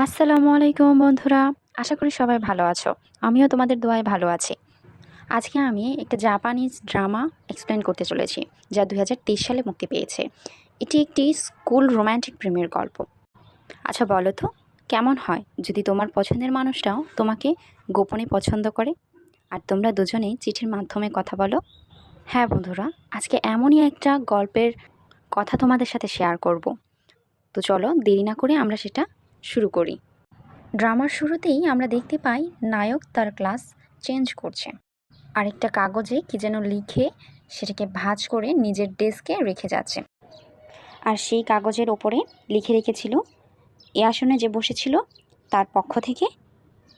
আসসালামু আলাইকুম বন্ধুরা। আশা করি সবাই ভালো আছো। আমিও তোমাদের দোয়ায় ভালো আছি। আজকে আমি একটা জাপানিজ ড্রামা এক্সপ্লেন করতে চলেছি, যা ২০২৩ সালে মুক্তি পেয়েছে। এটি একটি স্কুল রোমান্টিক প্রেমের গল্প। আচ্ছা বলো তো, কেমন হয় যদি তোমার পছন্দের মানুষটাও তোমাকে গোপনে পছন্দ করে আর তোমরা দুজনেই চিঠির মাধ্যমে কথা বলো? হ্যাঁ বন্ধুরা, আজকে এমনই একটা গল্পের কথা তোমাদের সাথে শেয়ার করব। তো চলো দেরি না করে আমরা সেটা শুরু করি। ড্রামার শুরুতেই আমরা দেখতে পাই নায়ক তার ক্লাস চেঞ্জ করছে। আরেকটা কাগজে কি যেন লিখে সেটাকে ভাঁজ করে নিজের ডেস্কে রেখে যাচ্ছে। আর সেই কাগজের ওপরে লিখে রেখেছিল এ আসনে যে বসেছিল তার পক্ষ থেকে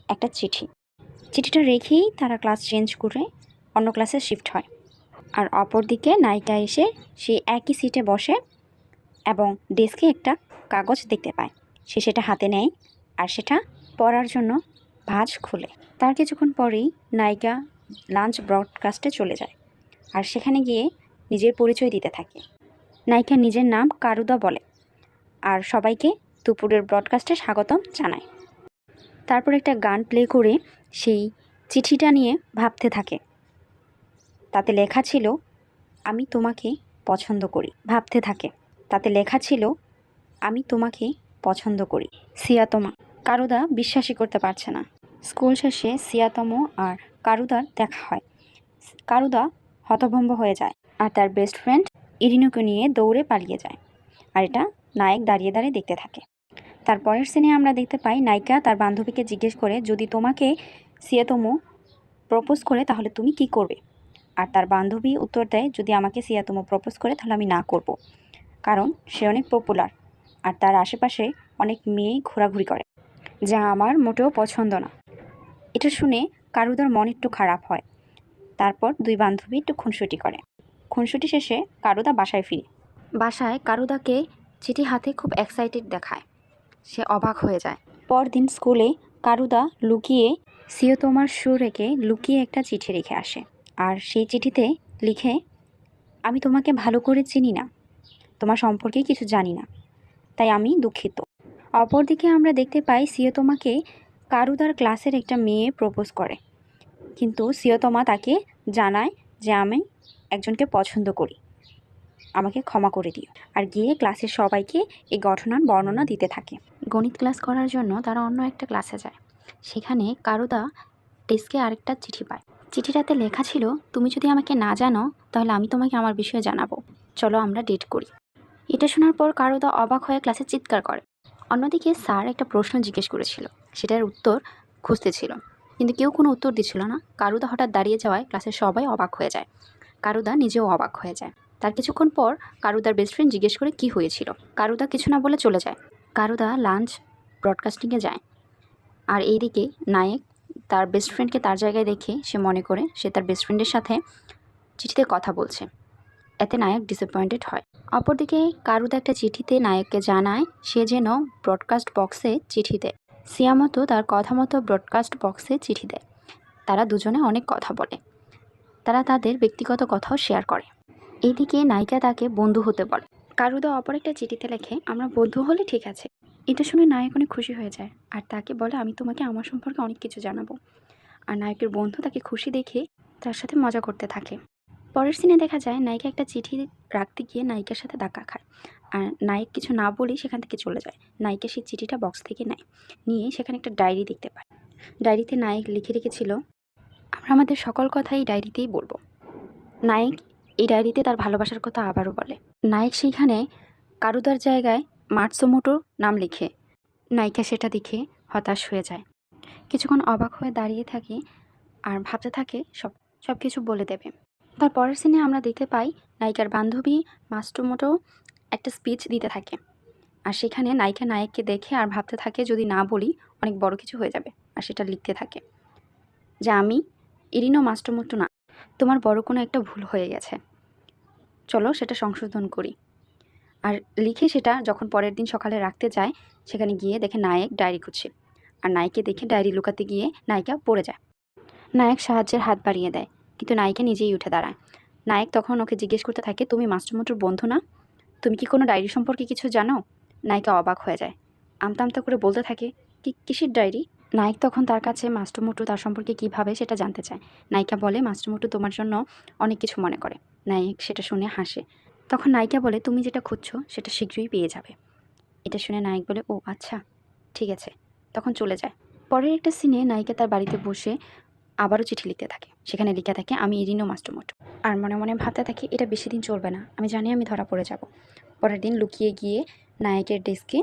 একটা চিঠি। চিঠিটা রেখেই তারা ক্লাস চেঞ্জ করে অন্য ক্লাসে শিফট হয়। আর অপরদিকে নায়িকা এসে সেই একই সিটে বসে এবং ডেস্কে একটা কাগজ দেখতে পায়। সে সেটা হাতে নেয় আর সেটা পড়ার জন্য ভাঁজ খোলে। তার কিছুক্ষণ পরেই নায়িকা লাঞ্চ ব্রডকাস্টে চলে যায় আর সেখানে গিয়ে নিজের পরিচয় দিতে থাকে। নায়িকা নিজের নাম কারুদা বলে আর সবাইকে দুপুরের ব্রডকাস্টে স্বাগতম জানায়। তারপর একটা গান প্লে করে সেই চিঠিটা নিয়ে ভাবতে থাকে। তাতে লেখা ছিল, আমি তোমাকে পছন্দ করি। ভাবতে থাকে, তাতে লেখা ছিল, আমি তোমাকে পছন্দ করি সিয়াতোমা। কারুদা বিশ্বাসই করতে পারছে না। স্কুল শেষে সিয়াতোমো আর কারুদার দেখা হয়। কারুদা হতভম্ব হয়ে যায় আর তার বেস্ট ফ্রেন্ড ইরিনোকে নিয়ে দৌড়ে পালিয়ে যায়। আর এটা নায়ক দাঁড়িয়ে দাঁড়িয়ে দেখতে থাকে। তারপরের সিনে আমরা দেখতে পাই নায়িকা তার বান্ধবীকে জিজ্ঞেস করে, যদি তোমাকে সিয়াতোমো প্রপোজ করে তাহলে তুমি কি করবে? আর তার বান্ধবী উত্তর দেয়, যদি আমাকে সিয়াতোমো প্রপোজ করে তাহলে আমি না করব, কারণ সে অনেক পপুলার আর তার আশেপাশে অনেক মেয়ে ঘোরাঘুরি করে, যা আমার মোটেও পছন্দ না। এটা শুনে কারুদার মন একটু খারাপ হয়। তারপর দুই বান্ধবী একটু খুনসুটি করে। খুনসুটি শেষে কারুদা বাসায় ফিরে। বাসায় কারুদাকে চিঠি হাতে খুব এক্সাইটেড দেখায়। সে অবাক হয়ে যায়। পরদিন স্কুলে কারুদা লুকিয়ে সিয়োতোমার শু রেখে লুকিয়ে একটা চিঠি রেখে আসে। আর সেই চিঠিতে লিখে, আমি তোমাকে ভালো করে চিনি না, তোমার সম্পর্কে কিছু জানি না, তাই আমি দুঃখিত। অপরদিকে আমরা দেখতে পাই সিয়োতোমাকে কারুদার ক্লাসের একটা মেয়ে প্রপোজ করে, কিন্তু সিয়োতোমা তাকে জানায় যে আমি একজনকে পছন্দ করি, আমাকে ক্ষমা করে দিও। আর গিয়ে ক্লাসের সবাইকে এই ঘটনার বর্ণনা দিতে থাকে। গণিত ক্লাস করার জন্য তারা অন্য একটা ক্লাসে যায়। সেখানে কারুদা ডেস্কে আরেকটা চিঠি পায়। চিঠিটাতে লেখা ছিল, তুমি যদি আমাকে না জানো তাহলে আমি তোমাকে আমার বিষয়ে জানাবো, চলো আমরা ডেট করি। এটা শোনার পর কারুদা অবাক হয়ে ক্লাসে চিৎকার করে। অন্যদিকে স্যার একটা প্রশ্ন জিজ্ঞেস করেছিল, সেটার উত্তর খুঁজতেছিল, কিন্তু কেউ কোনো উত্তর দিচ্ছিল না। কারুদা হঠাৎ দাঁড়িয়ে যাওয়ায় ক্লাসের সবাই অবাক হয়ে যায়। কারুদা নিজেও অবাক হয়ে যায়। তার কিছুক্ষণ পর কারুদার বেস্ট ফ্রেন্ড জিজ্ঞেস করে কি হয়েছিল। কারুদা কিছু না বলে চলে যায়। কারুদা লাঞ্চ ব্রডকাস্টিংয়ে যায়। আর এইদিকে নায়ক তার বেস্ট ফ্রেন্ডকে তার জায়গায় দেখে সে মনে করে সে তার বেস্ট ফ্রেন্ডের সাথে চিঠিতে কথা বলছে। এতে নায়ক ডিসঅ্যাপয়েন্টেড হয়। অপরদিকে কারুদা একটা চিঠিতে নায়ককে জানায় সে যেন ব্রডকাস্ট বক্সে চিঠি দেয়। সিয়ামতো তার কথা মতো ব্রডকাস্ট বক্সে চিঠি দেয়। তারা দুজনে অনেক কথা বলে। তারা তাদের ব্যক্তিগত কথাও শেয়ার করে। এইদিকে নায়িকা তাকে বন্ধু হতে বলে। কারুদা অপর একটা চিঠিতে লেখে, আমরা বন্ধু হলে ঠিক আছে। এটা শুনে নায়ক অনেক খুশি হয়ে যায় আর তাকে বলে, আমি তোমাকে আমার সম্পর্কে অনেক কিছু জানাবো। আর নায়কের বন্ধু তাকে খুশি দেখে তার সাথে মজা করতে থাকে। পরের সিনে দেখা যায় নায়িকা একটা চিঠি রাখতে গিয়ে নায়িকার সাথে ধাক্কা খায়। আর নায়ক কিছু না বলেই সেখান থেকে চলে যায়। নায়িকা সেই চিঠিটা বক্স থেকে নেয়, নিয়ে সেখানে একটা ডায়েরি দেখতে পায়। ডায়েরিতে নায়ক লিখে রেখেছিল, আমরা আমাদের সকল কথা এই ডায়েরিতেই বলবো। নায়ক এই ডায়েরিতে তার ভালোবাসার কথা আবারও বলে। নায়ক সেইখানে কারুদার জায়গায় মাতসুমোটো নাম লিখে। নায়িকা সেটা দেখে হতাশ হয়ে যায়। কিছুক্ষণ অবাক হয়ে দাঁড়িয়ে থাকে আর ভাবতে থাকে সব কিছু বলে দেবে। তার পরের সিনে আমরা দেখতে পাই নায়িকার বান্ধবী মাতসুমোটো একটা স্পিচ দিতে থাকে। আর সেখানে নায়িকা নায়ককে দেখে আর ভাবতে থাকে, যদি না বলি অনেক বড় কিছু হয়ে যাবে। আর সেটা লিখতে থাকে যে, আমি ইরিনো মাতসুমোটো না, তোমার বড় কোনো একটা ভুল হয়ে গেছে, চলো সেটা সংশোধন করি। আর লিখে সেটা যখন পরের দিন সকালে রাখতে যায়, সেখানে গিয়ে দেখে নায়ক ডায়েরি খুঁজছে। আর নায়িকে দেখে ডায়েরি লুকাতে গিয়ে নায়িকা পড়ে যায়। নায়ক সাহায্যের হাত বাড়িয়ে দেয়, কিন্তু নায়িকা নিজেই উঠে দাঁড়ায়। নায়ক তখন ওকে জিজ্ঞেস করতে থাকে, তুমি মাতসুমোটোর বন্ধু না? তুমি কি কোনো ডায়েরি সম্পর্কে কিছু জানো? নায়িকা অবাক হয়ে যায় আমতা আমতা করে বলতে থাকে, কিসের ডায়েরি? নায়ক তখন তার কাছে মাস্টুমুটু তার সম্পর্কে কী ভাবে সেটা জানতে চায়। নায়িকা বলে, মাস্টুমুটু তোমার জন্য অনেক কিছু মনে করে। নায়ক সেটা শুনে হাসে। তখন নায়িকা বলে, তুমি যেটা খুঁজছো সেটা শীঘ্রই পেয়ে যাবে। এটা শুনে নায়ক বলে, ও আচ্ছা, ঠিক আছে, তখন চলে যায়। পরের একটা সিনে নায়িকা তার বাড়িতে বসে আবারও চিঠি লিখতে থাকে। সেখানে লেখা থাকে, আমি ইরিনো মাস্টুমুটু। আর মনে মনে ভাবতে থাকে, এটা বেশি দিন চলবে না, আমি জানি আমি ধরা পড়ে যাব। পরের দিন লুকিয়ে গিয়ে নায়কের ডেস্কে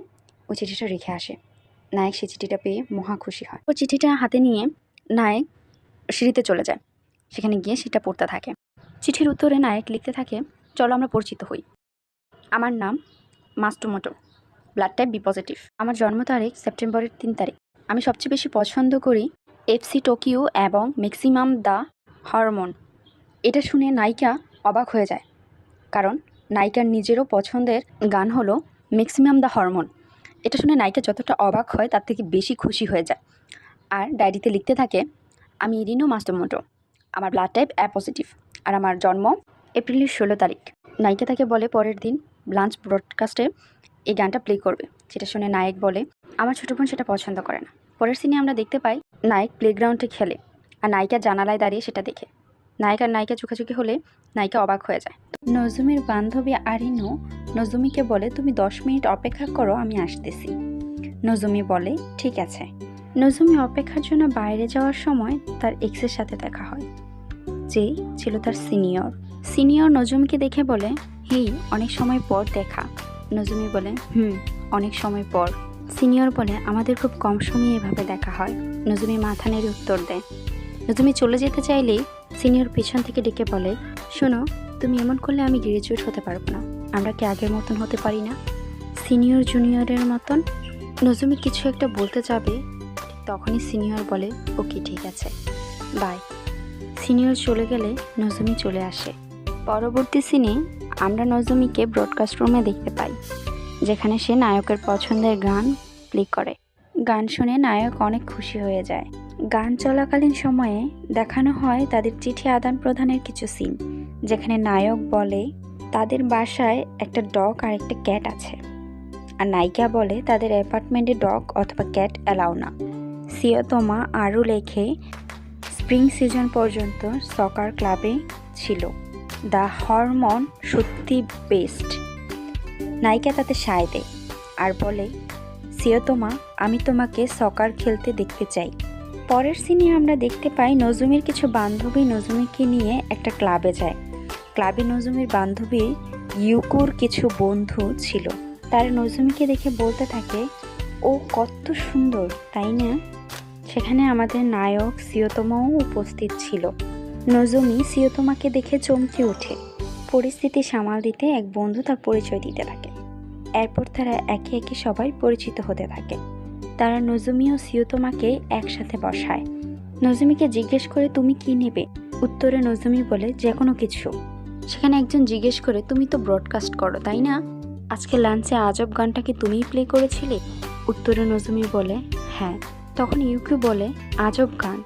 ওই চিঠিটা রেখে আসে। নায়ক সেই চিঠিটা পেয়ে মহা খুশি হয়। ও চিঠিটা হাতে নিয়ে নায়ক সিঁড়িতে চলে যায়। সেখানে গিয়ে সেটা পড়তে থাকে। চিঠির উত্তরে নায়ক লিখতে থাকে, চলো আমরা পরিচিত হই। আমার নাম মাস্টুমোটো, ব্লাড টাইপ বি পজিটিভ। আমার জন্ম তারিখ সেপ্টেম্বরের 3 তারিখ। আমি সবচেয়ে বেশি পছন্দ করি এফসি টোকিও এবং ম্যাক্সিমাম দ্য হরমোন। এটা শুনে নায়িকা অবাক হয়ে যায়, কারণ নায়িকার নিজেরও পছন্দের গান হলো ম্যাক্সিমাম দ্য হরমোন। এটা শুনে নায়িকা যতটা অবাক হয় তার থেকে বেশি খুশি হয়ে যায়। আর ডায়েরিতে লিখতে থাকে, আমি ইরিনো মাস্টুমোটো, আমার ব্লাড টাইপ এ পজিটিভ, আর আমার জন্ম এপ্রিলের 16 তারিখ। নায়িকা তাকে বলে পরের দিন লাঞ্চ ব্রডকাস্টে এই গানটা প্লে করবে। যেটা শুনে নায়ক বলে, আমার ছোটো বোন সেটা পছন্দ করে না। পরের সিনে আমরা দেখতে পাই নায়ক প্লেগ্রাউন্ডে খেলে আর নায়িকা জানালায় দাঁড়িয়ে সেটা দেখে। নায়ক আর নায়িকা চোখাচোখি হলে নায়িকা অবাক হয়ে যায়। নজুমির বান্ধবী আরিনো নজুমিকে বলে, তুমি 10 মিনিট অপেক্ষা করো, আমি আসতেছি। নজুমি বলে, ঠিক আছে। নজুমি অপেক্ষার জন্য বাইরে যাওয়ার সময় তার এক্সের সাথে দেখা হয়, যে ছিল তার সিনিয়র নজুমিকে দেখে বলে, হেই, অনেক সময় পর দেখা। নজুমি বলে, অনেক সময় পর। সিনিয়র বলে, আমাদের খুব কম সময়ে এভাবে দেখা হয়। নজুমি মাথা নেড়ে উত্তর দেয়। নজুমি চলে যেতে চাইলেই সিনিয়র পেছন থেকে ডেকে বলে, শোনো, তুমি এমন করলে আমি গ্রাজুয়েট হতে পারবো না। আমরা কি আগের মতন হতে পারি না, সিনিয়র জুনিয়রের মতন? নজুমি কিছু একটা বলতে যাবে, তখনই সিনিয়র বলে, ওকে ঠিক আছে, বাই। সিনিয়র চলে গেলে নজুমি চলে আসে। পরবর্তী সিনে আমরা নজুমিকে ব্রডকাস্ট রুমে দেখতে পাই, যেখানে সে নায়কের পছন্দের গান প্লে করে। গান শুনে নায়ক অনেক খুশি হয়ে যায়। গান চলাকালীন সময়ে দেখানো হয় তাদের চিঠি আদান প্রদানের কিছু সিন, যেখানে নায়ক বলে তাদের বাসায় একটা ডগ আর একটা ক্যাট আছে, আর নায়িকা বলে তাদের অ্যাপার্টমেন্টে ডগ অথবা ক্যাট অ্যালাউ না। সিয়তমা আরও লেখে, স্প্রিং সিজন পর্যন্ত সকার ক্লাবে ছিল, দ্য হরমোন সত্যি বেস্ট। নায়িকা তাতে সায় দেয় আর বলে, সিয়তমা, আমি তোমাকে সকার খেলতে দেখতে চাই। পরের সিনে আমরা দেখতে পাই নজুমির কিছু বান্ধবী নজুমিকে নিয়ে একটা ক্লাবে যায়। ক্লাবে নজুমির বান্ধবী ইউকুর কিছু বন্ধু ছিল। তারা নজুমিকে দেখে বলতে থাকে, ও কত সুন্দর, তাই না? সেখানে আমাদের নায়ক সিয়তমাও উপস্থিত ছিল। নজুমি সিয়তমাকে দেখে চমকে ওঠে। পরিস্থিতি সামাল দিতে এক বন্ধু তার পরিচয় দিতে থাকে। এরপর তারা একে একে সবাই পরিচিত হতে থাকে। তারা নজুমি ও সিয়তমাকে একসাথে বসায়। নজুমিকে জিজ্ঞেস করে, তুমি কি নেবে? উত্তরে নজুমি বলে, যে কোনো কিছু। সেখানে একজন জিজ্ঞেস করে, তুমি তো ব্রডকাস্ট করো, তাই না? আজকে লাঞ্চে আজব গানটা কি তুমিই প্লে করেছিলে? উত্তরে নজুমি বলে, হ্যাঁ। তখন ইউকি বলে, আজব গান,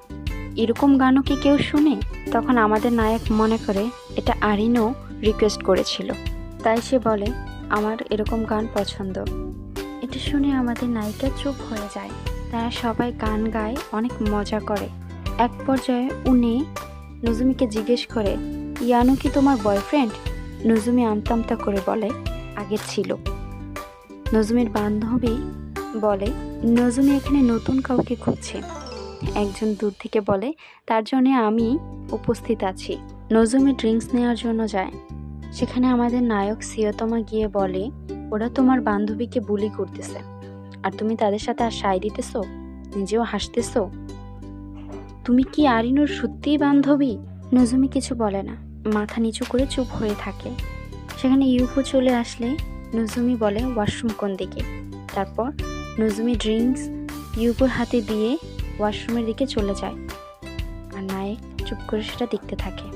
এরকম গানও কি কেউ শুনে? তখন আমাদের নায়ক মনে করে এটা আরিনো রিকোয়েস্ট করেছিল, তাই সে বলে, আমার এরকম গান পছন্দ। এটা শুনে আমাদের নায়িকা চুপ হয়ে যায়। তারা সবাই গান গায়, অনেক মজা করে। এক পর্যায়ে উনি নজুমিকে জিজ্ঞেস করে, ইয়ানু কি তোমার বয়ফ্রেন্ড? নজুমি আমতা আমতা করে বলে, আগে ছিল। নজুমির বান্ধবী বলে, নজুমি এখানে নতুন কাউকে খুঁজছে। একজন দূর থেকে বলে, তার জন্য আমি উপস্থিত আছি। নজুমি ড্রিঙ্কস নেওয়ার জন্য যায়। সেখানে আমাদের নায়ক সিয়তমা গিয়ে বলে, ওরা তোমার বান্ধবীকে বুলি করতেছে, আর তুমি তাদের সাথে আর সায় দিতেছো, নিজেও হাসতেছো। তুমি কি আরিনুর সত্যিই বান্ধবী? নজুমি কিছু বলে না, মাথা নিচু করে চুপ হয়ে থাকে। সেখানে ইউফো চলে আসলে নজুমি বলে, ওয়াশরুম কোন দিকে? তারপর নজুমি ড্রিঙ্কস ইউফোর হাতে দিয়ে ওয়াশরুমের দিকে চলে যায়, আর নায়ক চুপ করে সেটা দেখতে থাকে,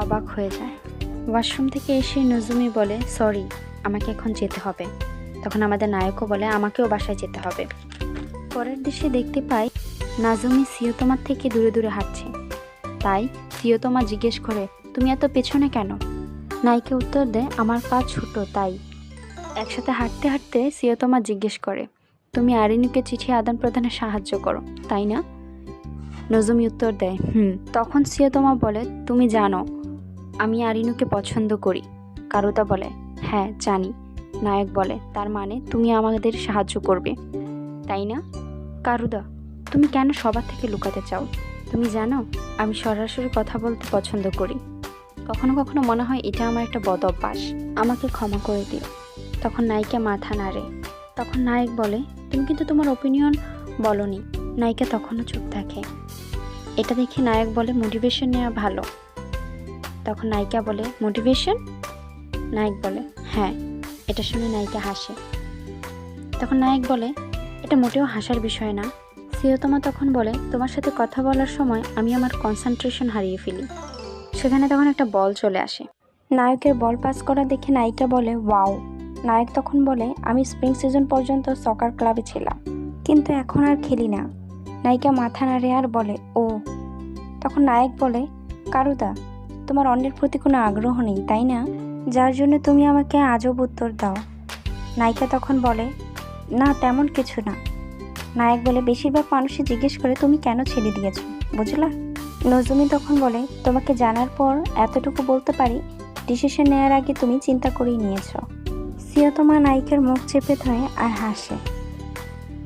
অবাক হয়ে যায়। ওয়াশরুম থেকে এসে নজুমি বলে, সরি, আমাকে এখন যেতে হবে। তখন আমাদের নায়কও বলে, আমাকেও বাসায় যেতে হবে। পরের দৃশ্যে দেখতে পাই নাজুমি সিয়তমার থেকে দূরে দূরে হাঁটছে। তাই সিয়তমা জিজ্ঞেস করে, তুমি এত পেছনে কেন? নায়িকা উত্তর দেয়, আমার পা ছোট তাই। একসাথে হাঁটতে হাঁটতে সিয়তমা জিজ্ঞেস করে, তুমি আরিনুকে চিঠি আদান প্রদানে সাহায্য করো, তাই না? নজমি উত্তর দেয়, তখন সিয়তমা বলে, তুমি জানো আমি আরিনুকে পছন্দ করি। কারুদা বলে, হ্যাঁ জানি। নায়ক বলে, তার মানে তুমি আমাদের সাহায্য করবে, তাই না? কারুদা, তুমি কেন সবার থেকে লুকাতে চাও? তুমি জানো আমি সরাসরি কথা বলতে পছন্দ করি। কখনো কখনো মনে হয় এটা আমার একটা বদ অভ্যাস, আমাকে ক্ষমা করে দিও। তখন নায়িকা মাথা নাড়ে। তখন নায়ক বলে, তুমি কিন্তু তোমার ওপিনিয়ন বলনি। নায়িকা তখনও চুপ থাকে। এটা দেখে নায়ক বলে, মোটিভেশন নেওয়া ভালো। তখন নায়িকা বলে, মোটিভেশন? নায়ক বলে, হ্যাঁ। এটা শুনে নায়িকা হাসে। তখন নায়ক বলে, এটা মোটেও হাসার বিষয় না। সিয়তমা তখন বলে, তোমার সাথে কথা বলার সময় আমি আমার কনসেন্ট্রেশন হারিয়ে ফেলি। সেখানে তখন একটা বল চলে আসে। নায়কের বল পাস করা দেখে নায়িকা বলে, ওয়াও। নায়ক তখন বলে, আমি স্প্রিং সিজন পর্যন্ত সকার ক্লাবে ছিলাম, কিন্তু এখন আর খেলি না। নায়িকা মাথা নাড়ে আর বলে, ও। তখন নায়ক বলে, কারুদা, তোমার অন্যের প্রতি কোনো আগ্রহ নেই, তাই না? যার জন্য তুমি আমাকে আজব উত্তর দাও। নায়িকা তখন বলে, না তেমন কিছু না। নায়ক বলে, বেশিরভাগ মানুষই জিজ্ঞেস করে তুমি কেন ছেড়ে দিয়েছো, বুঝলা? নজমি তখন বলে, তোমাকে জানার পর এতটুকু বলতে পারি, ডিসিশন নেওয়ার আগে তুমি চিন্তা করেই নিয়েছো। সিয়তমা নায়িকার মুখ চেপে ধরে আর হাসে,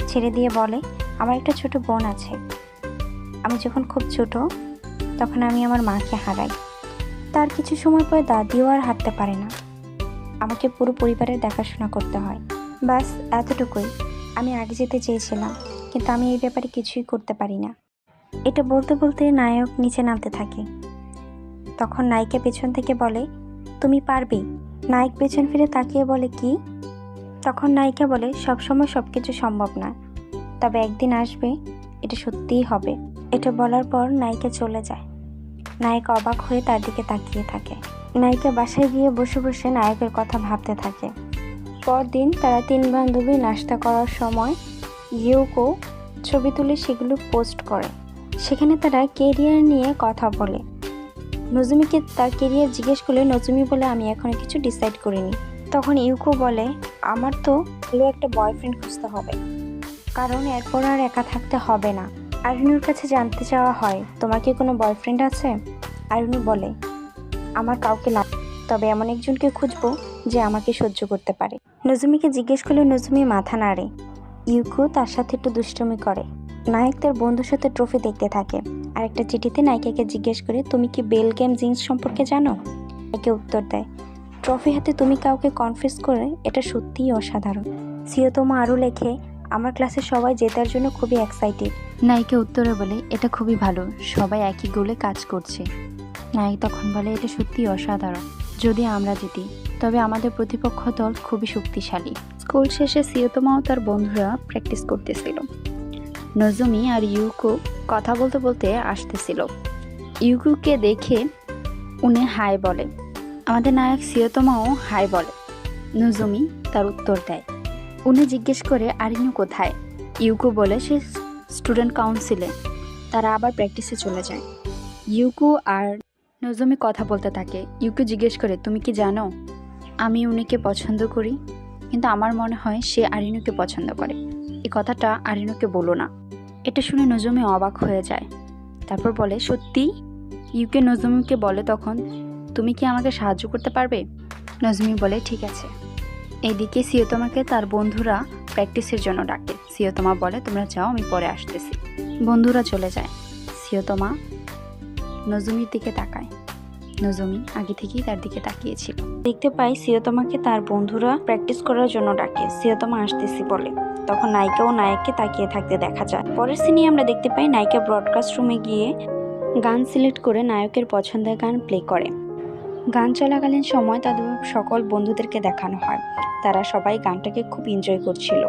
ছেড়ে দিয়ে বলে, আমার একটা ছোট বোন আছে। আমি যখন খুব ছোট তখন আমি আমার মাকে হারাই। তার কিছু সময় পরে দাদিও আর হাঁটতে পারে না। আমাকে পুরো পরিবারের দেখাশোনা করতে হয়। ব্যাস এতটুকুই। আমি আগে যেতে চেয়েছিলাম, কিন্তু আমি এই ব্যাপারে কিছুই করতে পারি না। এটা বলতে বলতে নায়ক নিচে নামতে থাকে। তখন নায়িকা পেছন থেকে বলে, তুমি পারবেই। নায়ক পেছন ফিরে তাকিয়ে বলে, কি? তখন নায়িকা বলে, সবসময় সব কিছু সম্ভব না, তবে একদিন আসবে, এটা সত্যিই হবে। এটা বলার পর নায়িকা চলে যায়। নায়ক অবাক হয়ে তার দিকে তাকিয়ে থাকে। নায়িকা বাসায় গিয়ে বসে বসে নায়কের কথা ভাবতে থাকে। পরদিন তারা 3 বান্ধবী নাস্তা করার সময় ইউকো ছবি তুলে সেগুলো পোস্ট করে। সেখানে তারা কেরিয়ার নিয়ে কথা বলে। নজমিকে তার কেরিয়ার জিজ্ঞেস করলে নজমি বলে, আমি এখনো কিছু ডিসাইড করিনি। তখন ইউকো বলে, আমার তো ভালো একটা বয়ফ্রেন্ড খুঁজতে হবে, কারণ এরপর আর একা থাকতে হবে না। আরিনুর কাছে জানতে চাওয়া হয়, তোমার কি কোনো বয়ফ্রেন্ড আছে? আরিনু বলে, আমার কাউকে না, তবে এমন একজনকে খুঁজবো যে আমাকে সহ্য করতে পারে। নজমিকে জিজ্ঞেস করলে নজমি মাথা নাড়ে। ইউকো তার সাথে একটু দুষ্টুমি করে। নায়ক তার বন্ধুর সাথে ট্রফি দেখতে থাকে আর একটা চিঠিতে নায়িকাকে জিজ্ঞেস করে, তুমি কি বেলগেম জিন্স সম্পর্কে জানো? নায়িকা উত্তর দেয়, ট্রফি হাতে তুমি কাউকে কনফিউজ করে, এটা সত্যিই অসাধারণ। সিয়তমা আরও লেখে, আমার ক্লাসে সবাই জেতার জন্য খুবই এক্সাইটেড। নায়িকা উত্তরে বলে, এটা খুবই ভালো, সবাই একই গোলে কাজ করছে। নায়ক তখন বলে, এটা সত্যিই অসাধারণ। যদি আমরা জিতি তবে আমাদের প্রতিপক্ষ দল খুবই শক্তিশালী। স্কুল শেষে সিয়তমা ও তার বন্ধুরা প্র্যাকটিস করতেছিল। নজমি আর ইউকো কথা বলতে বলতে আসতেছিল। ইউকোকে দেখে উনি হাই বলে। আমাদের নায়ক সিয়তমাও হাই বলে। নজমি তার উত্তর দেয়। উনি জিজ্ঞেস করে, আরিনু কোথায়? ইউকো বলে, সে স্টুডেন্ট কাউন্সিলে। তারা আবার প্র্যাকটিসে চলে যায়। ইউকো আর নজমি কথা বলতে থাকে। ইউকো জিজ্ঞেস করে, তুমি কি জানো আমি উনিকে পছন্দ করি, কিন্তু আমার মনে হয় সে আরিনুকে পছন্দ করে। এই কথাটা আরিনুকে বলো না। এটা শুনে নজমি অবাক হয়ে যায়। তারপর বলে, সত্যি? ইউকে নজমিকে বলে, তখন তুমি কি আমাকে সাহায্য করতে পারবে? নজমি বলে, ঠিক আছে। এদিকে সিয়তমাকে তার বন্ধুরা প্র্যাকটিসের জন্য ডাকে। সিয়তমা বলে, তোমরা যাও, আমি পরে আসতেছি। বন্ধুরা চলে যায়। সিয়তমা নজমির দিকে তাকায়। নজমি আগে থেকেই তার দিকে তাকিয়েছিল। দেখতে পাই সিয়তমাকে তার বন্ধুরা প্র্যাকটিস করার জন্য ডাকে। সিয়তমা আসতেছি বলে। তখন নায়িকা ও নায়ককে তাকিয়ে থাকতে দেখা যায়। পরের সিনে আমরা দেখতে পাই নায়িকা ব্রডকাস্ট রুমে গিয়ে গান সিলেক্ট করে নায়কের পছন্দের গান প্লে করে। গান চলাকালীন সময় তাদের সকল বন্ধুদেরকে দেখানো হয়। তারা সবাই গানটাকে খুব এনজয় করছিল।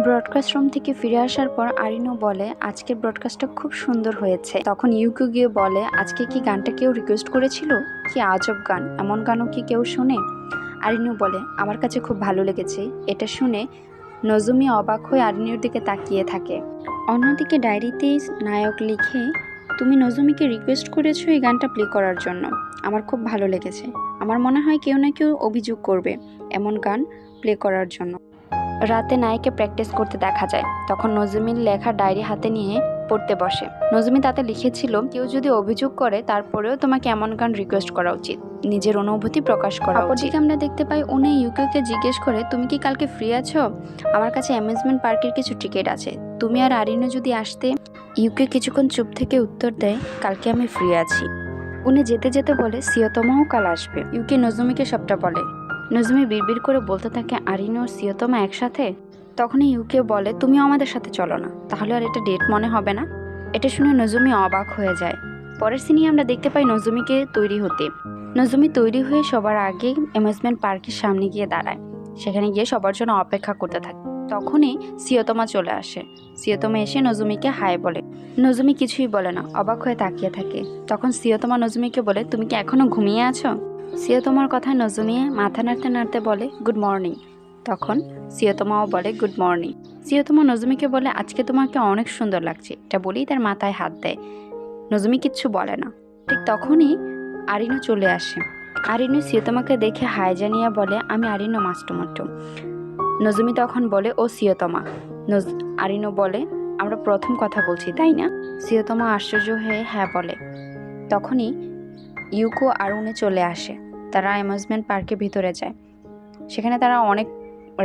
ব্রডকাস্ট রুম থেকে ফিরে আসার পর আরিনু বলে, আজকের ব্রডকাস্টটা খুব সুন্দর হয়েছে। তখন ইউকো গিয়ে বলে, আজকে কি গানটা কেউ রিকোয়েস্ট করেছিল? কি আজব গান, এমন গানও কি কেউ শুনে? আরিনু বলে, আমার কাছে খুব ভালো লেগেছে। এটা শুনে নজমি অবাক হয়ে আরিনুর দিকে তাকিয়ে থাকে। অন্যদিকে ডায়েরিতে নায়ক লিখে, তুমি নজমিকে রিকোয়েস্ট করেছো এই গানটা প্লে করার জন্য, আমার খুব ভালো লেগেছে। আমার মনে হয় কেউ না কেউ অভিযোগ করবে এমন গান প্লে করার জন্য। রাতে নায়িকা প্র্যাকটিস করতে দেখা যায়। তখন নজমির লেখা ডায়েরি হাতে নিয়ে পড়তে বসে। নজমি তাতে লিখেছিল, কেউ যদি অভিযোগ করে তারপরেও তোমাকে এমন গান রিকোয়েস্ট করা উচিত, নিজের অনুভূতি প্রকাশ করা উচিত। অপরদিকে আমরা দেখতে পাই উনি ইউকিওকে জিজ্ঞেস করে, তুমি কি কালকে ফ্রি আছো? আমার কাছে অ্যামিউজমেন্ট পার্কের কিছু টিকিট আছে, তুমি আর আরিনো যদি আসতে। ইউকে কিছুক্ষণ চুপ থেকে উত্তর দেয়, কালকে আমি ফ্রি আছি। উনি যেতে যেতে বলে, সিয়তমাও কাল আসবে। ইউকে নজমিকে সবটা বলে। নজমি বিড়বিড় করে বলতে থাকে, আরিনো আর সিয়তমা একসাথে? তখনই ইউকে বলে, তুমিও আমাদের সাথে চলো না, তাহলে আর এটা ডেট মনে হবে না। এটা শুনে নজমি অবাক হয়ে যায়। পরের সিনে আমরা দেখতে পাই নজমিকে তৈরি হতে। নজমি তৈরি হয়ে সবার আগে অ্যামিউজমেন্ট পার্কের সামনে গিয়ে দাঁড়ায়। সেখানে গিয়ে সবার জন্য অপেক্ষা করতে থাকে। তখনই সিয়তমা চলে আসে। সিয়তমা এসে নজমিকে হাই বলে। নজমি কিছুই বলে না, অবাক হয়ে তাকিয়ে থাকে। তখন সিয়তমা নজমিকে বলে, তুমি কি এখনো ঘুমিয়ে আছো? সিয়তমার কথায় নজমি মাথা নাড়তে নাড়তে বলে, গুড মর্নিং। তখন সিয়তমাও বলে, গুড মর্নিং। সিয়তমা নজমিকে বলে, আজকে তোমাকে অনেক সুন্দর লাগছে, এটা বলেই তার মাথায় হাত দেয়। নজমি কিচ্ছু বলে না। ঠিক তখনই আরিনো চলে আসে। আরিনো সিয়তমাকে দেখে হাই জানিয়ে বলে, আমি আরিনো মাস্টমোটো। নজমি তখন বলে, ও সিয়তমা। আরিনো বলে, আমরা প্রথম কথা বলছি তাই না? সিয়তমা আশ্চর্য হয়ে হ্যাঁ বলে। তখনই ইউকো আর উনি চলে আসে। তারা অ্যামিউজমেন্ট পার্কের ভিতরে যায়। সেখানে তারা অনেক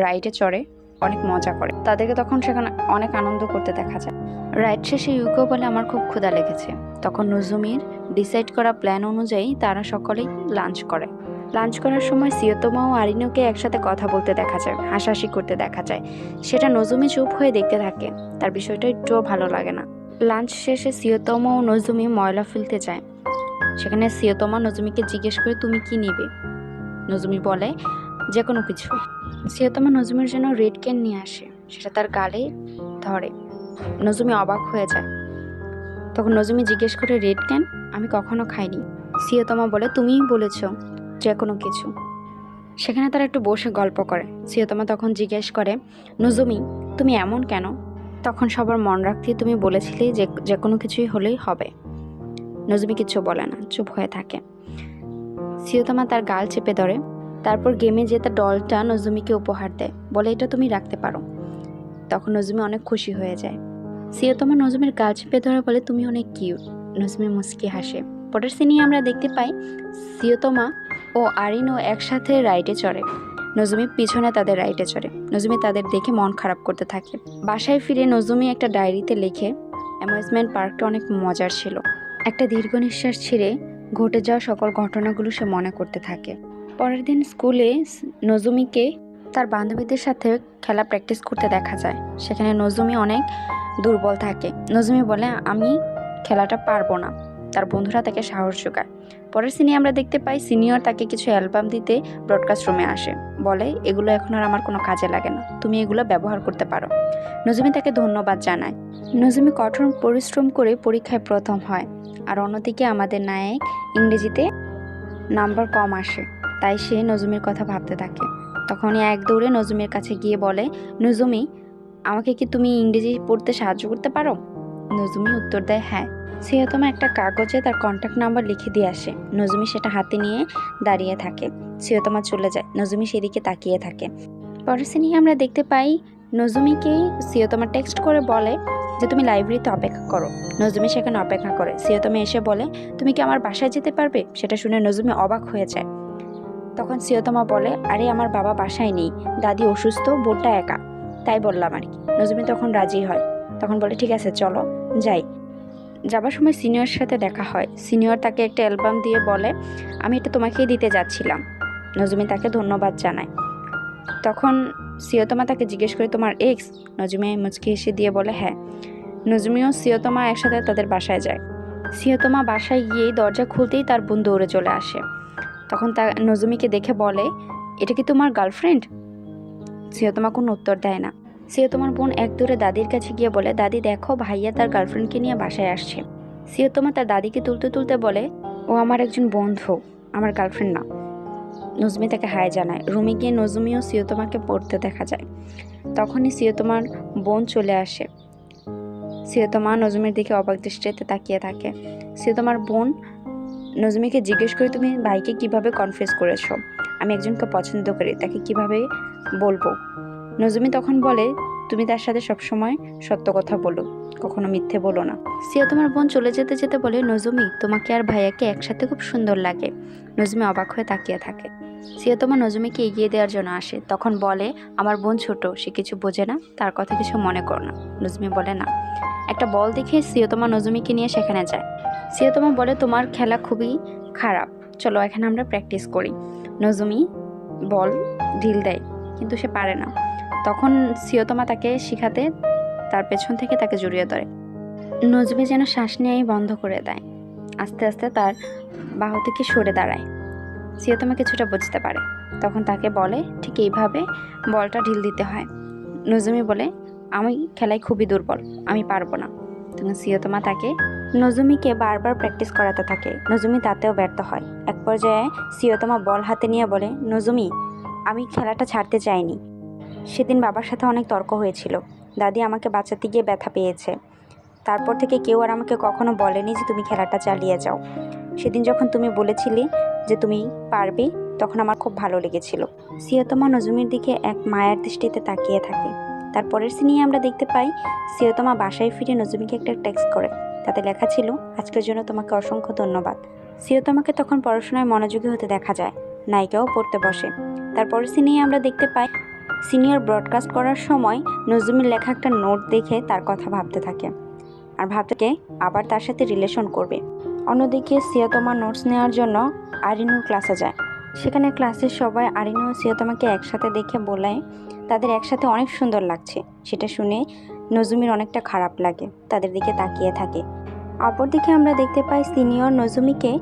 রাইডে চড়ে, অনেক মজা করে। তাদেরকে তখন সেখানে অনেক আনন্দ করতে দেখা যায়। রাইড শেষে ইউকো বলে, আমার খুব ক্ষুধা লেগেছে। তখন নজমির ডিসাইড করা প্ল্যান অনুযায়ী তারা সকলেই লাঞ্চ করে। লাঞ্চ করার সময় সিয়তমা ও আরিনোকে একসাথে কথা বলতে দেখা যায়, হাসাহাসি করতে দেখা যায়। সেটা নজমি চুপ হয়ে দেখতে থাকে। তার বিষয়টা একটুও ভালো লাগে না। লাঞ্চ শেষে সিয়তমা ও নজমি ময়লা ফেলতে যায়। সেখানে সিয়তমা নজমিকে জিজ্ঞেস করে, তুমি কি নিবে? নজমি বলে, যে কোনো কিছু। সিয়তমা নজমির জন্য রেড ক্যান নিয়ে আসে। সেটা তার গালে ধরে। নজমি অবাক হয়ে যায়। তখন নজমি জিজ্ঞেস করে, রেড ক্যান? আমি কখনো খাইনি। সিয়তমা বলে, তুমিই বলেছ যে কোনো কিছু। সেখানে তারা একটু বসে গল্প করে। সিয়তমা তখন জিজ্ঞেস করে, নজমি তুমি এমন কেন? তখন সবার মন রাখতে তুমি বলেছিলে যে কোনো কিছুই হলেই হবে। নজমি কিছু বলে না, চুপ হয়ে থাকে। সিয়তমা তার গাল চেপে ধরে। তারপর গেমে জেতা ডলটা নজমিকে উপহার দেয়, বলে এটা তুমি রাখতে পারো। তখন নজমি অনেক খুশি হয়ে যায়। সিয়তমা নজমির গাল চেপে ধরে বলে, তুমি অনেক কিউট। নজমি মুস্কি হাসে। পরের সিনে আমরা দেখতে পাই সিয়তমা ও আরিনো একসাথে রাইডে চড়ে। নজমি পিছনে তাদের রাইডে চড়ে। নজমি তাদের দেখে মন খারাপ করতে থাকে। বাসায় ফিরে নজমি একটা ডায়েরিতে লেখে, অ্যামিউজমেন্ট পার্কটা অনেক মজার ছিল। একটা দীর্ঘ নিঃশ্বাস ছেড়ে ঘটে যাওয়া সকল ঘটনাগুলো সে মনে করতে থাকে। পরের দিন স্কুলে নজমিকে তার বান্ধবীদের সাথে খেলা প্র্যাকটিস করতে দেখা যায়। সেখানে নজমি অনেক দুর্বল থাকে। নজমি বলে, আমি খেলাটা পারবো না। তার বন্ধুরা তাকে সাহস যোগায়। পরের সিনে আমরা দেখতে পাই সিনিয়র তাকে কিছু অ্যালবাম দিতে ব্রডকাস্ট রুমে আসে। বলে, এগুলো এখন আর আমার কোনো কাজে লাগে না, তুমি এগুলো ব্যবহার করতে পারো। নজমি তাকে ধন্যবাদ জানায়। নজমি কঠোর পরিশ্রম করে পরীক্ষায় প্রথম হয়। আর অন্যদিকে আমাদের নায়ক ইংরেজিতে নাম্বার কম আসে, তাই সে নজমির কথা ভাবতে থাকে। তখনই এক দৌড়ে নজমির কাছে গিয়ে বলে, নজমি আমাকে কি তুমি ইংরেজি পড়তে সাহায্য করতে পারো? নজমি উত্তর দেয়, হ্যাঁ। সিয়তমা একটা কাগজে তার কন্ট্যাক্ট নাম্বার লিখে দিয়ে আসে। নজমি সেটা হাতে নিয়ে দাঁড়িয়ে থাকে। সিয়তমা চলে যায়। নজমি সেদিকে তাকিয়ে থাকে। পরের সিনে আমরা দেখতে পাই নজমিকে সিয়তমা টেক্সট করে বলে যে তুমি লাইব্রেরিতে অপেক্ষা করো। নজমি সেখানে অপেক্ষা করে। সিয়তমা এসে বলে, তুমি কি আমার বাসায় যেতে পারবে? সেটা শুনে নজমি অবাক হয়ে যায়। তখন সিয়তমা বলে, আরে আমার বাবা বাসায় নেই, দাদি অসুস্থ, বোনটা একা, তাই বললাম আর কি। নজমি তখন রাজি হয়। তখন বলে, ঠিক আছে চলো যাই। যাবার সময় সিনিয়র সাথে দেখা হয়। সিনিয়র তাকে একটা অ্যালবাম দিয়ে বলে, আমি এটা তোমাকেই দিতে যাচ্ছিলাম। নজমি তাকে ধন্যবাদ জানায়। তখন সিয়তমা তাকে জিজ্ঞেস করে, তোমার এক্স? নজমি মুচকি হেসে দিয়ে বলে, হ্যাঁ। নজমি ও সিয়তমা একসাথে তাদের বাসায় যায়। সিয়তমা বাসায় গিয়ে দরজা খুলতেই তার বোন দৌড়ে চলে আসে। তখন তা নজমিকে দেখে বলে, এটা কি তোমার গার্লফ্রেন্ড? সিয়তমা কোনো উত্তর দেয় না। সিয়তমার বোন এক দৌড়ে দাদির কাছে গিয়ে বলে, দাদি দেখো, ভাইয়া তার গার্লফ্রেন্ডকে নিয়ে বাসায় আসছে। সিয়তমা তার দাদিকে তুলতে তুলতে বলে, ও আমার একজন বন্ধু, আমার গার্লফ্রেন্ড না। নজমি তাকে হাই জানায়। রুমে গিয়ে নজমি ও সিয়তমাকে পড়তে দেখা যায়। তখনই সিয়তমার বোন চলে আসে। সিয়তমা নজমির দিকে অবাক দৃষ্টিতে তাকিয়ে থাকে। সিয়তমার বোন নজমিকে জিজ্ঞেস করে, তুমি ভাইকে কিভাবে কনফেস করেছো? আমি একজনকে পছন্দ করি, তাকে কিভাবে বলবো? নজমি তখন বলে, তুমি তার সাথে সবসময় সত্য কথা বলো, কখনো মিথ্যে বলো না। সিয়া তোমার বোন চলে যেতে যেতে বলে, নজমি তোমাকে আর ভাইয়াকে একসাথে খুব সুন্দর লাগে। নজমি অবাক হয়ে তাকিয়ে থাকে। সিয়া তোমার নজমিকে এগিয়ে দেওয়ার জন্য আসে, তখন বলে, আমার বোন ছোট, সে কিছু বোঝে না, তার কথা কিছু মনে করো না। নজমি বলে, না। একটা বল দেখে সিয়তমা নজমিকে নিয়ে সেখানে যায়। সিয়তমা বলে, তোমার খেলা খুবই খারাপ, চলো এখানে আমরা প্র্যাকটিস করি। নজমি বল ঢিল দেয়, কিন্তু সে পারে না। তখন সিয়তমা তাকে শিখাতে তার পেছন থেকে তাকে জড়িয়ে ধরে। নজমি যেন শ্বাস নেওয়াই বন্ধ করে দেয়। আস্তে আস্তে তার বাহু থেকে সরে দাঁড়ায়। সিয়তমা কিছুটা বুঝতে পারে, তখন তাকে বলে, ঠিক এইভাবে বলটা ঢিল দিতে হয়। নজমি বলে, আমি খেলায় খুবই দুর্বল, আমি পারবো না। তখন সিয়তমা তাকে নজমিকে বারবার প্র্যাকটিস করাতে থাকে। নজমি তাতেও ব্যর্থ হয়। এক পর্যায়ে সিয়তমা বল হাতে নিয়ে বলে, নজমি, আমি খেলাটা ছাড়তে চাইনি। সেদিন বাবার সাথে অনেক তর্ক হয়েছিল, দাদি আমাকে বাঁচাতে গিয়ে ব্যথা পেয়েছে। তারপর থেকে কেউ আর আমাকে কখনো বলেনি যে তুমি খেলাটা চালিয়ে যাও। সেদিন যখন তুমি বলেছিলে যে তুমি পারবে, তখন আমার খুব ভালো লেগেছিল। সিয়তমা নজমির দিকে এক মায়ার দৃষ্টিতে তাকিয়ে থাকে। তারপরের সিনে আমরা দেখতে পাই সিয়তমা বাসায় ফিরে নজমিকে একটা টেক্সট করে। তাতে লেখা ছিল, আজকের জন্য তোমাকে অসংখ্য ধন্যবাদ। সিয়তমাকে তখন পড়াশোনায় মনোযোগী হতে দেখা যায়। নায়িকাও পড়তে বসে। তারপরের সিনেই আমরা দেখতে পাই সিনিয়র ব্রডকাস্ট করার সময় নজমির লেখা একটা নোট দেখে তার কথা ভাবতে থাকে, আর ভাবতে আবার তার সাথে রিলেশন করবে। অন্যদিকে সিয়তমা নোটস নেওয়ার জন্য আরিনুর ক্লাসে যায়। সেখানে ক্লাসের সবাই আরিনু ও সিয়তমাকে একসাথে দেখে বলে তাদের একসাথে অনেক সুন্দর লাগছে। সেটা শুনে নজমির অনেকটা খারাপ লাগে, তাদের দিকে তাকিয়ে থাকে। অপরদিকে আমরা দেখতে পাই সিনিয়র নজমিকে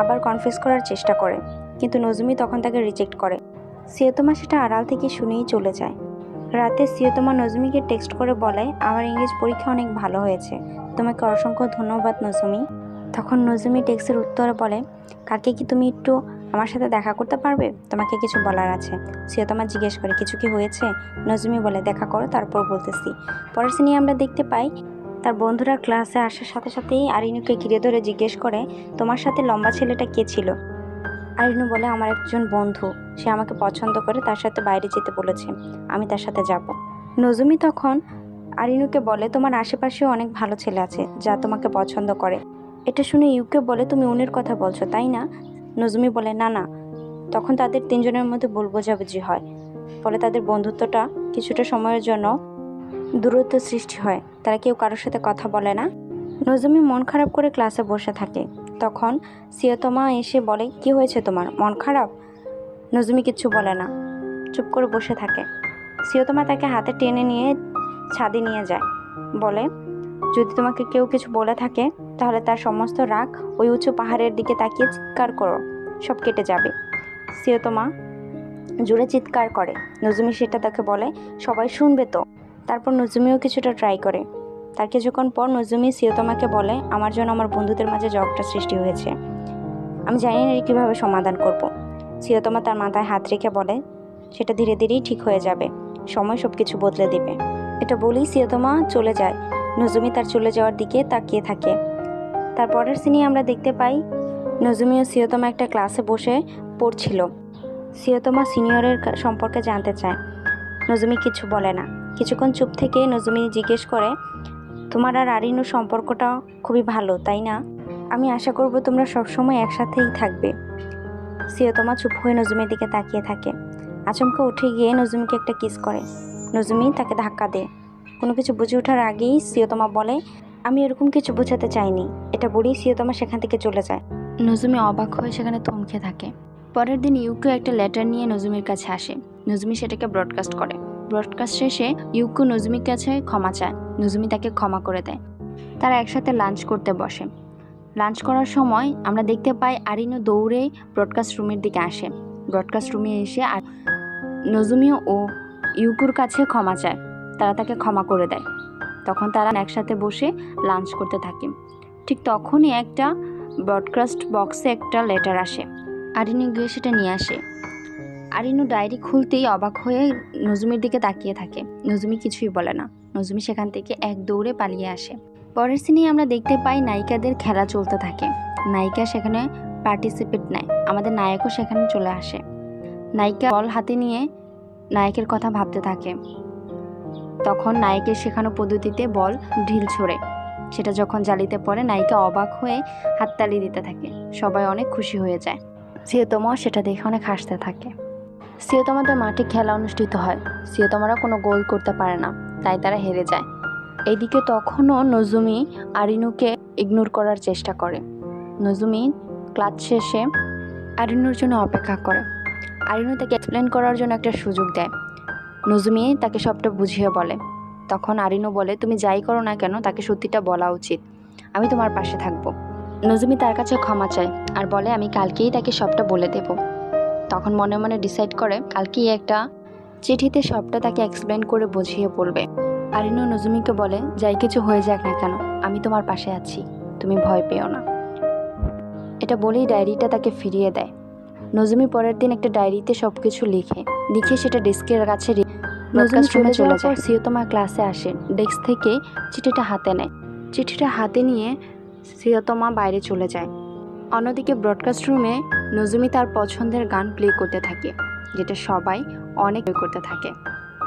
আবার কনফেস করার চেষ্টা করে, কিন্তু নজমি তখন তাকে রিজেক্ট করে। সিয়তমা সেটা আড়াল থেকে শুনেই চলে যায়। রাতে সিয়তমা নজমিকে টেক্সট করে বলে, আমার ইংরেজি পরীক্ষা অনেক ভালো হয়েছে, তোমাকে অসংখ্য ধন্যবাদ নজমি। তখন নজমি টেক্সটের উত্তরে বলে, কালকে কি তুমি একটু আমার সাথে দেখা করতে পারবে, তোমাকে কিছু বলার আছে। সিয়তমা জিজ্ঞেস করে, কিছু কি হয়েছে? নজমি বলে, দেখা করো, তারপর বলতেছি। পরের সিনে আমরা দেখতে পাই তার বন্ধুরা ক্লাসে আসার সাথে সাথেই আরিনুকে ঘিরে ধরে জিজ্ঞেস করে, তোমার সাথে লম্বা ছেলেটা কে ছিল? আরিনু বলে, আমার একজন বন্ধু, সে আমাকে পছন্দ করে, তার সাথে বাইরে যেতে বলেছে, আমি তার সাথে যাব। নজমি তখন আরিনুকে বলে, তোমার আশেপাশেও অনেক ভালো ছেলে আছে যা তোমাকে পছন্দ করে। এটা শুনে ইউকে বলে, তুমি উনির কথা বলছো তাই না? নজমি বলে, না না। তখন তাদের তিনজনের মধ্যে ভুল বোঝাবুঝি হয়, ফলে তাদের বন্ধুত্বটা কিছুটা সময়ের জন্য দূরত্ব সৃষ্টি হয়। তারা কেউ কারোর সাথে কথা বলে না। নজমি মন খারাপ করে ক্লাসে বসে থাকে। তখন সিয়তমা এসে বলে, কি হয়েছে তোমার, মন খারাপ? নজমি কিচ্ছু বলে না, চুপ করে বসে থাকে। সিয়তমা তাকে হাতে টেনে নিয়ে ছাদে নিয়ে যায়, বলে, যদি তোমাকে কেউ কিছু বলে থাকে তাহলে তার সমস্ত রাগ ওই উঁচু পাহাড়ের দিকে তাকিয়ে চিৎকার করো, সব কেটে যাবে। সিয়তমা জোরে চিৎকার করে। নজমি সেটা তাকে বলে, সবাই শুনবে তো। তারপর নজমিও কিছুটা ট্রাই করে। তার কিছুক্ষণ পর নজমি সিয়তমাকে বলে, আমার জন্য আমার বন্ধুদের মাঝে ঝগড়া সৃষ্টি হয়েছে, আমি জানি না কীভাবে সমাধান করব। সিয়তমা তার মাথায় হাত রেখে বলে, সেটা ধীরে ধীরেই ঠিক হয়ে যাবে, সময় সব কিছু বদলে দেবে। এটা বলেই সিয়তমা চলে যায়। নজমি তার চলে যাওয়ার দিকে তাকিয়ে থাকে। তারপরের সিনে আমরা দেখতে পাই নজমি ও সিয়তমা একটা ক্লাসে বসে পড়ছিল। সিয়তমা সিনিয়রের সম্পর্কে জানতে চায়। নজমি কিছু বলে না। কিছুক্ষণ চুপ থেকে নজমি জিজ্ঞেস করে, তোমার আর আরিনুর সম্পর্কটা খুবই ভালো তাই না? আমি আশা করব তোমরা সবসময় একসাথেই থাকবে। সিয়তমা চুপ হয়ে নজমির দিকে তাকিয়ে থাকে। আচমকা উঠে গিয়ে নজমিকে একটা কিস করে। নজমি তাকে ধাক্কা দেয়। কোনো কিছু বুঝে ওঠার আগেই সিয়তমা বলে, আমি এরকম কিছু বোঝাতে চাইনি। এটা বলেই সিয়তমা সেখান থেকে চলে যায়। নজমি অবাক হয়ে সেখানে থমকে থাকে। পরের দিন ইউকো একটা লেটার নিয়ে নজমির কাছে আসে। নজমি সেটাকে ব্রডকাস্ট করে। ব্রডকাস্ট শেষে ইউকো নজমির কাছে ক্ষমা চায়। নজমি তাকে ক্ষমা করে দেয়। তারা একসাথে লাঞ্চ করতে বসে। লাঞ্চ করার সময় আমরা দেখতে পাই আরিনু দৌড়ে ব্রডকাস্ট রুমের দিকে আসে। ব্রডকাস্ট রুমে এসে আর নজমি ও ইউকুর কাছে ক্ষমা চায়। তারা তাকে ক্ষমা করে দেয়। তখন তারা একসাথে বসে লাঞ্চ করতে থাকে। ঠিক তখনই একটা ব্রডকাস্ট বক্সে একটা লেটার আসে। আরিনু গিয়ে সেটা নিয়ে আসে। আরিনু ডায়েরি খুলতেই অবাক হয়ে নজমির দিকে তাকিয়ে থাকে। নজমি কিছুই বলে না। নজমি সেখান থেকে এক দৌড়ে পালিয়ে আসে। পরের সিনেই আমরা দেখতে পাই নায়িকাদের খেলা চলতে থাকে। নায়িকা সেখানে পার্টিসিপেট নেয়। আমাদের নায়কও সেখানে চলে আসে। নায়িকা বল হাতে নিয়ে নায়কের কথা ভাবতে থাকে। তখন নায়কের শেখানো পদ্ধতিতে বল ঢিল ছোড়ে। সেটা যখন জালিতে পড়ে নায়িকা অবাক হয়ে হাততালি দিতে থাকে। সবাই অনেক খুশি হয়ে যায়। সিয়তমাও সেটা দেখে অনেক হাসতে থাকে। সিয়তমাদের মাঠে খেলা অনুষ্ঠিত হয়। সিয়তমারা কোনো গোল করতে পারে না, তাই তারা হেরে যায়। এইদিকে তখনও নজুমি আরিনুকে ইগনোর করার চেষ্টা করে। নজুমি ক্লাস শেষে আরিনুর জন্য অপেক্ষা করে। আরিনু তাকে এক্সপ্লেন করার জন্য একটা সুযোগ দেয়। নজুমি তাকে সবটা বুঝিয়ে বলে। তখন আরিনু বলে, তুমি যাই করো না কেন তাকে সত্যিটা বলা উচিত, আমি তোমার পাশে থাকবো। নজুমি তার কাছে ক্ষমা চায় আর বলে, আমি কালকেই তাকে সবটা বলে দেব। তখন মনে মনে ডিসাইড করে কালকেই একটা চিঠিতে সবটা তাকে এক্সপ্লেন করে বুঝিয়ে বলবে। আরিনু নজুমিকে বলে, যাই কিছু হয়ে যাক না কেন আমি তোমার পাশে আছি, তুমি ভয় পেও না। এটা বলেই ডায়েরিটা তাকে ফিরিয়ে দেয়। নজুমি পরের দিন একটা ডায়েরিতে সবকিছু লিখে সেটা ডেস্কের কাছে নজুমি চলে যাওয়ার পর সিয়তমা ক্লাসে আসে। ডেস্ক থেকে চিঠিটা হাতে নেয়। চিঠিটা হাতে নিয়ে সিয়তমা বাইরে চলে যায়। অন্যদিকে ব্রডকাস্ট রুমে নজুমি তার পছন্দের গান প্লে করতে থাকে, যেটা সবাই অনেক করতে থাকে।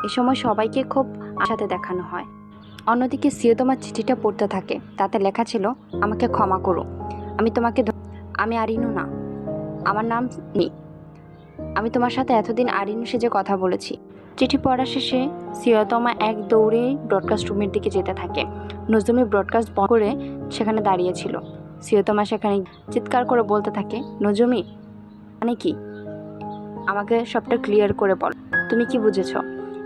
এ সময় সবাইকে খুব আশাতে দেখানো হয়। অন্যদিকে সিয়তমা চিঠিটা পড়তে থাকে। তাতে লেখা ছিল, আমাকে ক্ষমা করো, আমি আরিনু না, আমার নাম নি। আমি তোমার সাথে এতদিন আরিনু সেজে কথা বলেছি। চিঠি পড়া শেষে সিয়তমা এক দৌড়ে ব্রডকাস্ট রুমের দিকে যেতে থাকে। নজুমি ব্রডকাস্ট বন্ধ করে সেখানে দাঁড়িয়েছিল। সিয়তমা সেখানে চিৎকার করে বলতে থাকে, নজুমি, মানে কি? আমাকে সবটা ক্লিয়ার করে বল, তুমি কি বুঝেছ?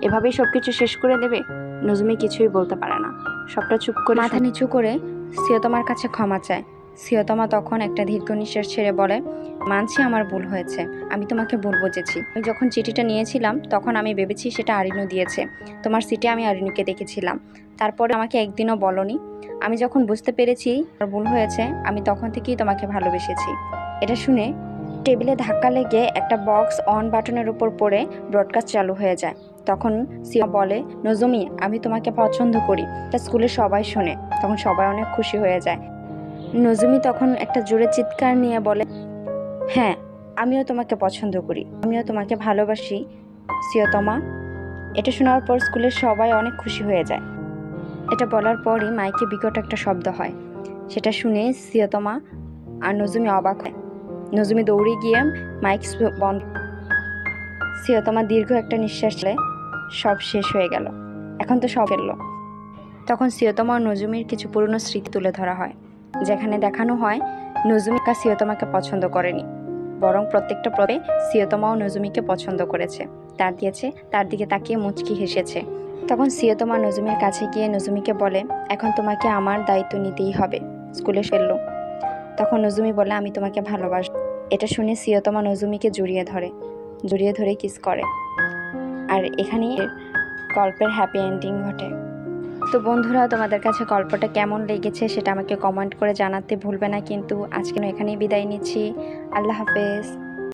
এভাবেই সবকিছু শেষ করে দেবে? নজুমি কিছুই বলতে পারে না, সবটা চুপ করে মাথা নিচু করে সিয়তমার কাছে ক্ষমা চায়। সিয়তমা তখন একটা দীর্ঘ নিঃশ্বাস ছেড়ে বলে, মানছি আমার ভুল হয়েছে, আমি তোমাকে ভুল বুঝেছি। আমি যখন চিঠিটা নিয়েছিলাম তখন আমি ভেবেছি সেটা আরিনু দিয়েছে। তোমার সিটে আমি আরিনুকে দেখেছিলাম, তারপরে আমাকে একদিনও বলনি। আমি যখন বুঝতে পেরেছি আমার ভুল হয়েছে, আমি তখন থেকেই তোমাকে ভালোবেসেছি। এটা শুনে টেবিলে ধাক্কা লেগে একটা বক্স অন বাটনের উপর পড়ে ব্রডকাস্ট চালু হয়ে যায়। তখন সিয়া বলে, নজুমি, আমি তোমাকে পছন্দ করি। তা স্কুলে সবাই শোনে। তখন সবাই অনেক খুশি হয়ে যায়। নজুমি তখন একটা জোরে চিৎকার নিয়ে বলে, হ্যাঁ, আমিও তোমাকে পছন্দ করি, আমিও তোমাকে ভালোবাসি সিয়তমা। এটা শোনার পর স্কুলের সবাই অনেক খুশি হয়ে যায়। এটা বলার পরই মাইকে বিকট একটা শব্দ হয়। সেটা শুনে সিয়তমা আর নজুমি অবাক হয়। নজুমি দৌড়ে গিয়ে মাইক বন্ধ। সিয়তমা দীর্ঘ একটা নিঃশ্বাস ছেড়ে, সব শেষ হয়ে গেল, এখন তো সব ফেললো। তখন সিয়তমা ও নজুমির কিছু পুরনো স্মৃতি তুলে ধরা হয়, যেখানে দেখানো হয় নজুমিকা সিয়তমাকে পছন্দ করেনি, বরং প্রত্যেকটা পদে সিয়তমা ও নজুমিকে পছন্দ করেছে, তার দিকে তাকিয়ে মুচকি হেসেছে। তখন সিয়তমা নজুমির কাছে গিয়ে নজুমিকে বলে, এখন তোমাকে আমার দায়িত্ব নিতেই হবে, স্কুলে ফেললো। তখন নজুমি বলে, আমি তোমাকে ভালোবাসি। এটা শুনে সিয়তমা নজুমিকে জড়িয়ে ধরে কিস করে। আর এখানেই গল্পের হ্যাপি এন্ডিং ঘটে। তো বন্ধুরা, তোমাদের কাছে গল্পটা কেমন লেগেছে সেটা আমাকে কমেন্ট করে জানাতে ভুলবে না। কিন্তু আজকে এখানেই বিদায় নিচ্ছি। আল্লাহ হাফেজ।